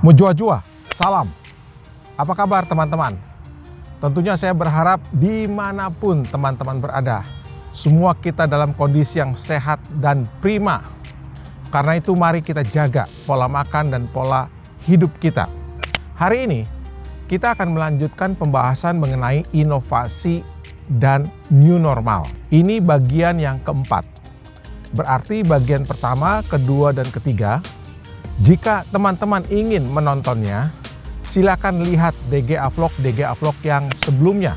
Mojua-jua, salam. Apa kabar teman-teman? Tentunya saya berharap dimanapun teman-teman berada, semua kita dalam kondisi yang sehat dan prima. Karena itu mari kita jaga pola makan dan pola hidup kita. Hari ini kita akan melanjutkan pembahasan mengenai inovasi dan new normal. Ini bagian yang keempat. Berarti bagian pertama, kedua, dan ketiga. Jika teman-teman ingin menontonnya, silakan lihat DGA Vlog yang sebelumnya.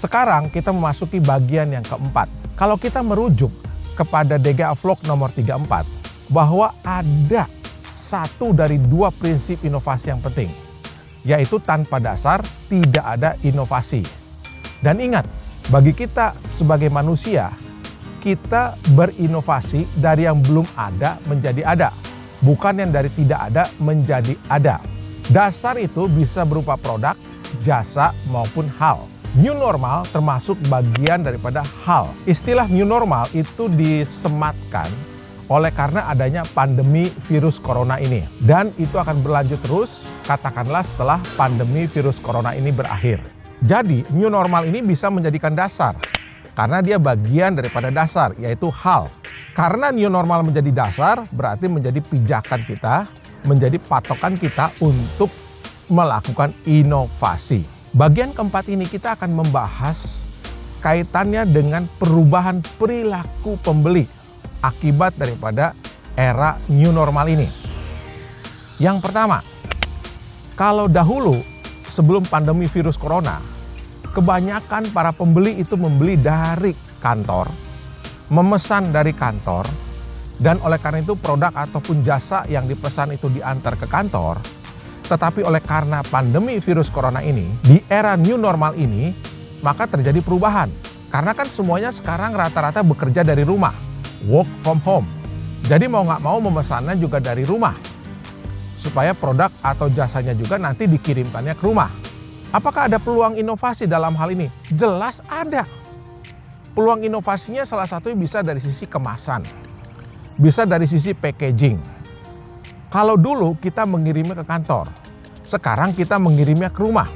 Sekarang kita memasuki bagian yang keempat. Kalau kita merujuk kepada DGA Vlog nomor 34, bahwa ada satu dari dua prinsip inovasi yang penting, yaitu tanpa dasar tidak ada inovasi. Dan ingat, bagi kita sebagai manusia, kita berinovasi dari yang belum ada menjadi ada. Bukan yang dari tidak ada menjadi ada. Dasar itu bisa berupa produk, jasa, maupun hal. New normal termasuk bagian daripada hal. Istilah new normal itu disematkan oleh karena adanya pandemi virus corona ini. Dan itu akan berlanjut terus, katakanlah setelah pandemi virus corona ini berakhir. Jadi new normal ini bisa menjadikan dasar. Karena dia bagian daripada dasar, yaitu hal. Karena new normal menjadi dasar, berarti menjadi pijakan kita, menjadi patokan kita untuk melakukan inovasi. Bagian keempat ini kita akan membahas kaitannya dengan perubahan perilaku pembeli akibat daripada era new normal ini. Yang pertama, kalau dahulu sebelum pandemi virus corona, kebanyakan para pembeli itu membeli dari kantor, memesan dari kantor, dan oleh karena itu produk ataupun jasa yang dipesan itu diantar ke kantor. Tetapi oleh karena pandemi virus corona ini, di era new normal ini, maka terjadi perubahan. Karena kan semuanya sekarang rata-rata bekerja dari rumah, work from home. Jadi mau nggak mau memesannya juga dari rumah, supaya produk atau jasanya juga nanti dikirimkannya ke rumah. Apakah ada peluang inovasi dalam hal ini? Jelas ada. Peluang inovasinya salah satunya bisa dari sisi kemasan, bisa dari sisi packaging. Kalau dulu kita mengirimnya ke kantor, sekarang kita mengirimnya ke rumah.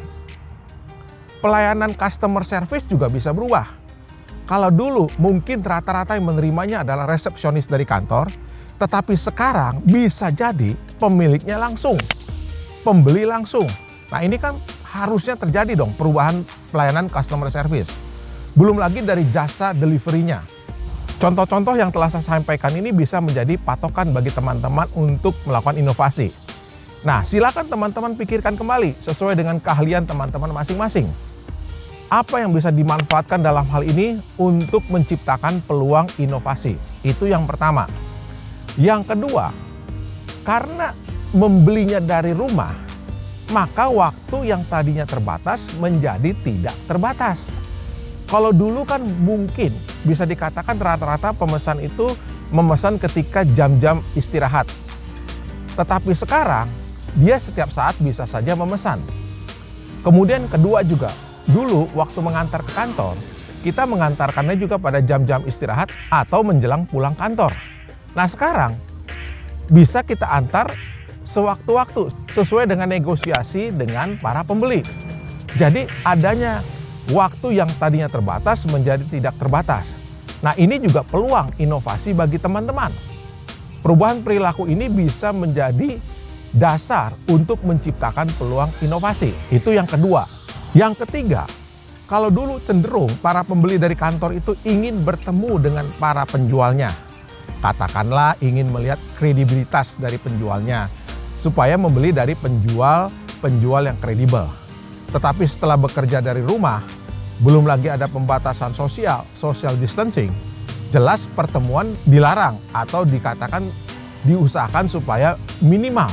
Pelayanan customer service juga bisa berubah. Kalau dulu mungkin rata-rata yang menerimanya adalah resepsionis dari kantor, tetapi sekarang bisa jadi pemiliknya langsung, pembeli langsung. Nah ini kan harusnya terjadi dong perubahan pelayanan customer service. Belum lagi dari jasa delivery-nya. Contoh-contoh yang telah saya sampaikan ini bisa menjadi patokan bagi teman-teman untuk melakukan inovasi. Nah, silakan teman-teman pikirkan kembali sesuai dengan keahlian teman-teman masing-masing. Apa yang bisa dimanfaatkan dalam hal ini untuk menciptakan peluang inovasi? Itu yang pertama. Yang kedua, karena membelinya dari rumah, maka waktu yang tadinya terbatas menjadi tidak terbatas. Kalau dulu kan mungkin bisa dikatakan rata-rata pemesan itu memesan ketika jam-jam istirahat. Tetapi sekarang dia setiap saat bisa saja memesan. Kemudian kedua juga, dulu waktu mengantar ke kantor, kita mengantarkannya juga pada jam-jam istirahat atau menjelang pulang kantor. Nah sekarang bisa kita antar sewaktu-waktu sesuai dengan negosiasi dengan para pembeli. Jadi adanya waktu yang tadinya terbatas menjadi tidak terbatas. Nah ini juga peluang inovasi bagi teman-teman. Perubahan perilaku ini bisa menjadi dasar untuk menciptakan peluang inovasi. Itu yang kedua. Yang ketiga, kalau dulu cenderung para pembeli dari kantor itu ingin bertemu dengan para penjualnya. Katakanlah ingin melihat kredibilitas dari penjualnya, supaya membeli dari penjual yang kredibel. Tetapi setelah bekerja dari rumah, belum lagi ada pembatasan social distancing, jelas pertemuan dilarang atau dikatakan diusahakan supaya minimal.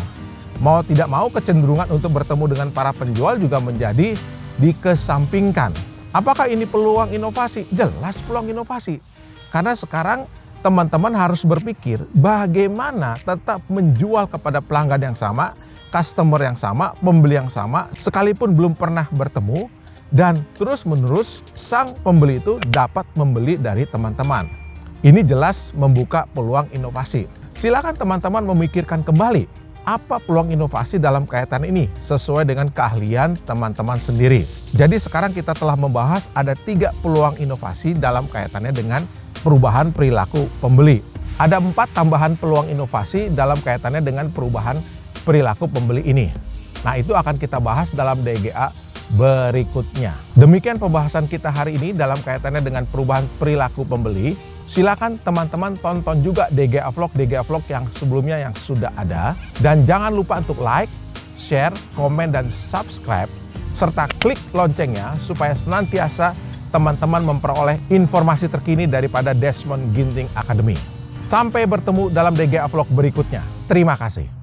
Mau tidak mau kecenderungan untuk bertemu dengan para penjual juga menjadi dikesampingkan. Apakah ini peluang inovasi? Jelas peluang inovasi. Karena sekarang teman-teman harus berpikir bagaimana tetap menjual kepada pelanggan yang sama, customer yang sama, pembeli yang sama, sekalipun belum pernah bertemu, dan terus-menerus sang pembeli itu dapat membeli dari teman-teman. Ini jelas membuka peluang inovasi. Silakan teman-teman memikirkan kembali apa peluang inovasi dalam kaitan ini sesuai dengan keahlian teman-teman sendiri. Jadi sekarang kita telah membahas ada 3 peluang inovasi dalam kaitannya dengan perubahan perilaku pembeli. Ada 4 tambahan peluang inovasi dalam kaitannya dengan perubahan perilaku pembeli ini. Nah, itu akan kita bahas dalam DGA berikutnya. Demikian pembahasan kita hari ini dalam kaitannya dengan perubahan perilaku pembeli. Silakan teman-teman tonton juga DGA Vlog yang sebelumnya yang sudah ada. Dan jangan lupa untuk like, share, komen, dan subscribe. Serta klik loncengnya supaya senantiasa teman-teman memperoleh informasi terkini daripada Desmond Ginting Academy. Sampai bertemu dalam DGA Vlog berikutnya. Terima kasih.